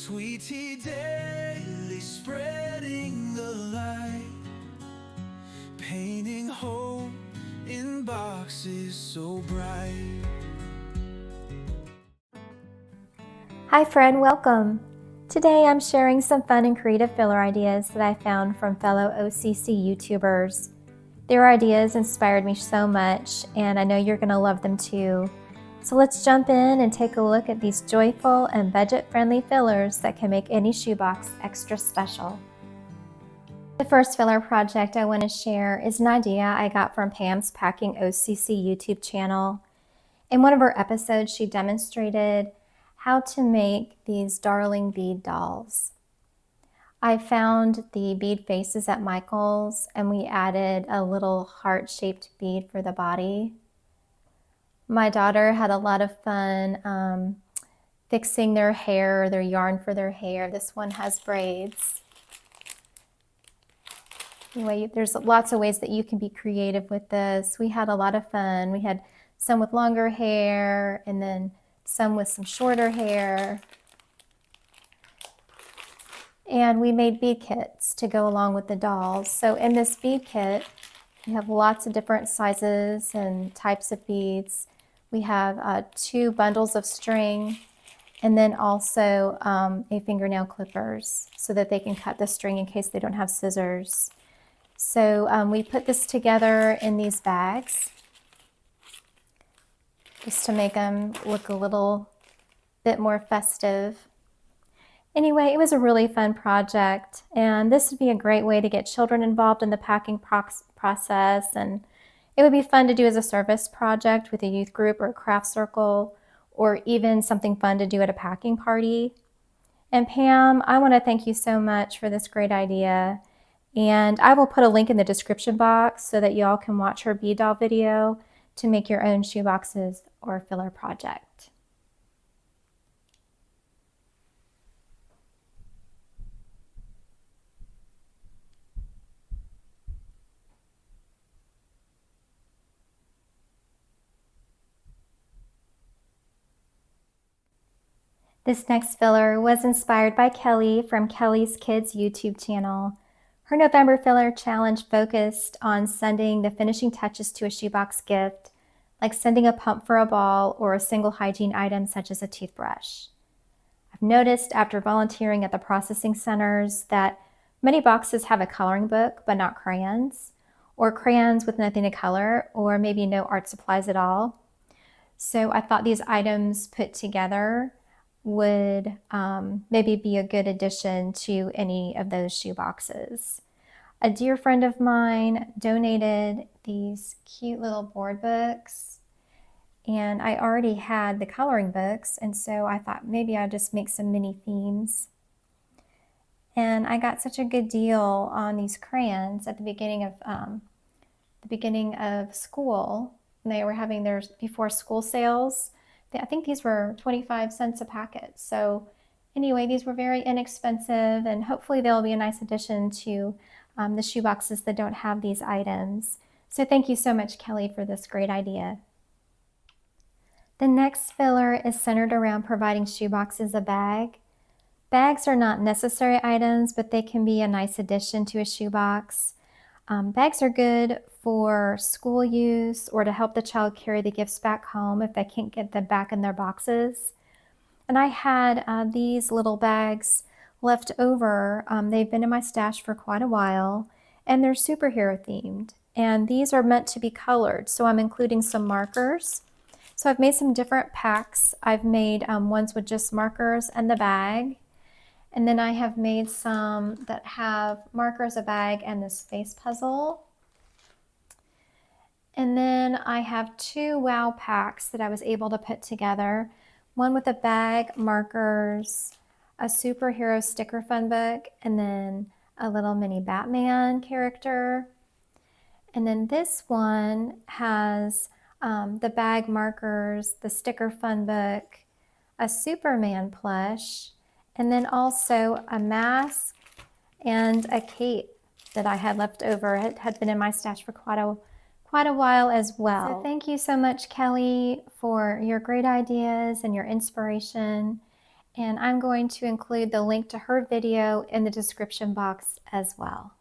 Sweet tea daily, spreading the light, painting hope in boxes so bright. Hi friend, welcome. Today I'm sharing some fun and creative filler ideas that I found from fellow OCC YouTubers. Their ideas inspired me so much, and I know you're going to love them too. So let's jump in and take a look at these joyful and budget-friendly fillers that can make any shoebox extra special. The first filler project I want to share is an idea I got from Pam's Packing OCC YouTube channel. In one of her episodes, she demonstrated how to make these darling bead dolls. I found the bead faces at Michael's, and we added a little heart-shaped bead for the body. My daughter had a lot of fun fixing their hair, their yarn for their hair. This one has braids. Anyway, there's lots of ways that you can be creative with this. We had a lot of fun. We had some with longer hair and then some with some shorter hair. And we made bead kits to go along with the dolls. So in this bead kit, we have lots of different sizes and types of beads. We have 2 bundles of string, and then also a fingernail clippers so that they can cut the string in case they don't have scissors. So we put this together in these bags just to make them look a little bit more festive. Anyway, it was a really fun project, and this would be a great way to get children involved in the packing process, and it would be fun to do as a service project with a youth group or a craft circle, or even something fun to do at a packing party. And Pam, I want to thank you so much for this great idea, and I will put a link in the description box so that y'all can watch her bead doll video to make your own shoeboxes or filler project. This next filler was inspired by Kelly from Kelly's Kidz YouTube channel. Her November filler challenge focused on sending the finishing touches to a shoebox gift, like sending a pump for a ball or a single hygiene item such as a toothbrush. I've noticed after volunteering at the processing centers that many boxes have a coloring book but not crayons, or crayons with nothing to color, or maybe no art supplies at all. So I thought these items put together would maybe be a good addition to any of those shoe boxes. A dear friend of mine donated these cute little board books, and I already had the coloring books, and so I thought maybe I'd just make some mini themes. And I got such a good deal on these crayons at the beginning of school. And they were having their before school sales. I think these were 25 cents a packet. So anyway, these were very inexpensive, and hopefully they'll be a nice addition to the shoe boxes that don't have these items. So thank you so much, Kelly, for this great idea. The next filler is centered around providing shoe boxes a bag. Bags are not necessary items, but they can be a nice addition to a shoebox. Bags are good for school use or to help the child carry the gifts back home if they can't get them back in their boxes. And I had these little bags left over. They've been in my stash for quite a while, and they're superhero themed. And these are meant to be colored, so I'm including some markers. So I've made some different packs. I've made ones with just markers and the bag. And then I have made some that have markers, a bag, and this face puzzle. And then I have 2 wow packs that I was able to put together. One with a bag, markers, a superhero sticker fun book, and then a little mini Batman character. And then this one has the bag, markers, the sticker fun book, a Superman plush, and then also a mask and a cape that I had left over. It had been in my stash for quite a while as well. So thank you so much, Kelly, for your great ideas and your inspiration. And I'm going to include the link to her video in the description box as well.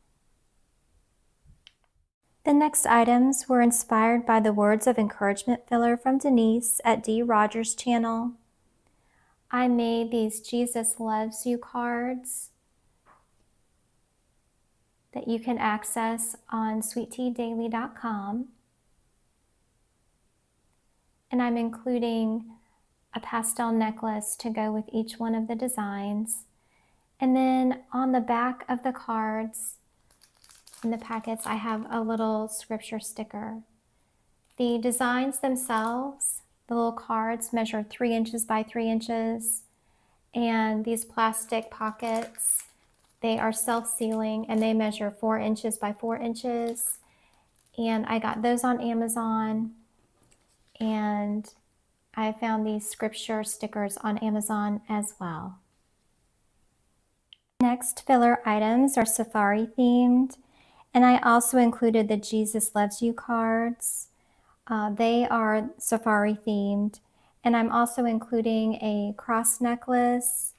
The next items were inspired by the words of encouragement filler from Denise at D. Rogers' channel. I made these Jesus Loves You cards that you can access on sweetteadaily.com. And I'm including a pastel necklace to go with each one of the designs. And then on the back of the cards in the packets, I have a little scripture sticker. The designs themselves, the little cards, measure 3 inches by 3 inches. And these plastic pockets, they are self-sealing and they measure 4 inches by 4 inches. And I got those on Amazon. And I found these scripture stickers on Amazon as well. Next filler items are safari themed, and I also included the Jesus Loves You cards. They are safari themed, and I'm also including a cross necklace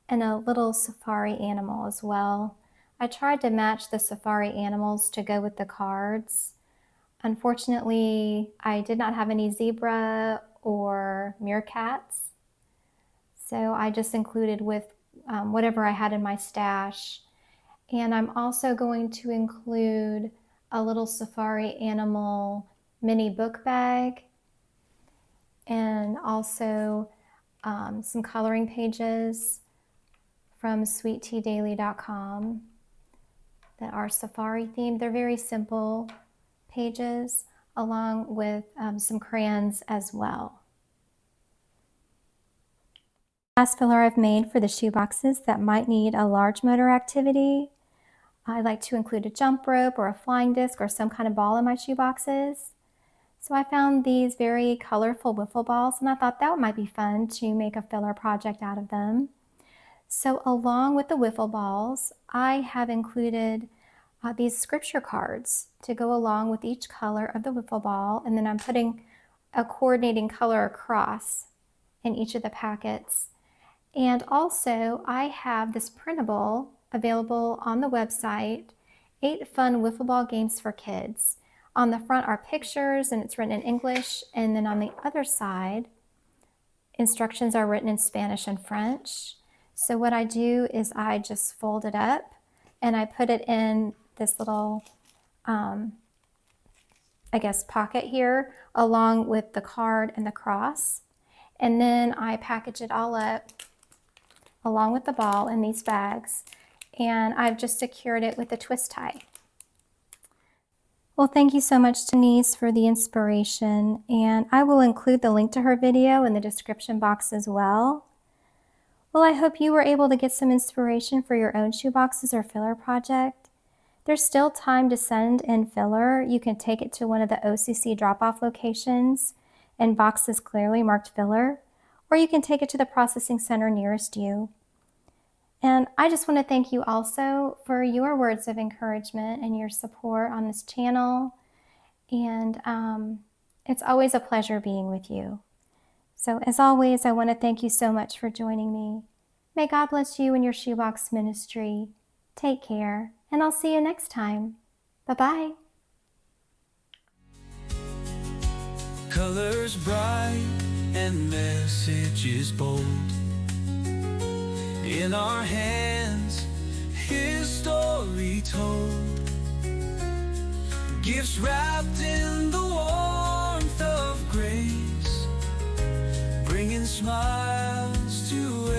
and a little safari animal as well. I tried to match the safari animals to go with the cards. Unfortunately, I did not have any zebra or meerkats, so I just included with whatever I had in my stash. And I'm also going to include a little safari animal mini book bag and also some coloring pages from sweetteadaily.com that are safari themed. They're very simple pages, along with some crayons as well. Last filler I've made for the shoeboxes that might need a large motor activity. I like to include a jump rope or a flying disc or some kind of ball in my shoeboxes. So I found these very colorful wiffle balls, and I thought that might be fun to make a filler project out of them. So along with the wiffle balls, I have included these scripture cards to go along with each color of the wiffle ball, and then I'm putting a coordinating color across in each of the packets. And also I have this printable available on the website, 8 fun wiffle ball games for kids. On the front are pictures and it's written in English, and then on the other side, instructions are written in Spanish and French. So what I do is I just fold it up and I put it in this little, I guess, pocket here, along with the card and the cross. And then I package it all up along with the ball in these bags. And I've just secured it with a twist tie. Well, thank you so much, Denise, for the inspiration. And I will include the link to her video in the description box as well. Well, I hope you were able to get some inspiration for your own shoeboxes or filler project. There's still time to send in filler. You can take it to one of the OCC drop-off locations in boxes clearly marked filler, or you can take it to the processing center nearest you. And I just want to thank you also for your words of encouragement and your support on this channel. And it's always a pleasure being with you. So as always, I want to thank you so much for joining me. May God bless you and your shoebox ministry. Take care, and I'll see you next time. Bye-bye. Colors bright and messages bold. In our hands, His story told. Gifts wrapped in the warmth of grace, bringing smiles to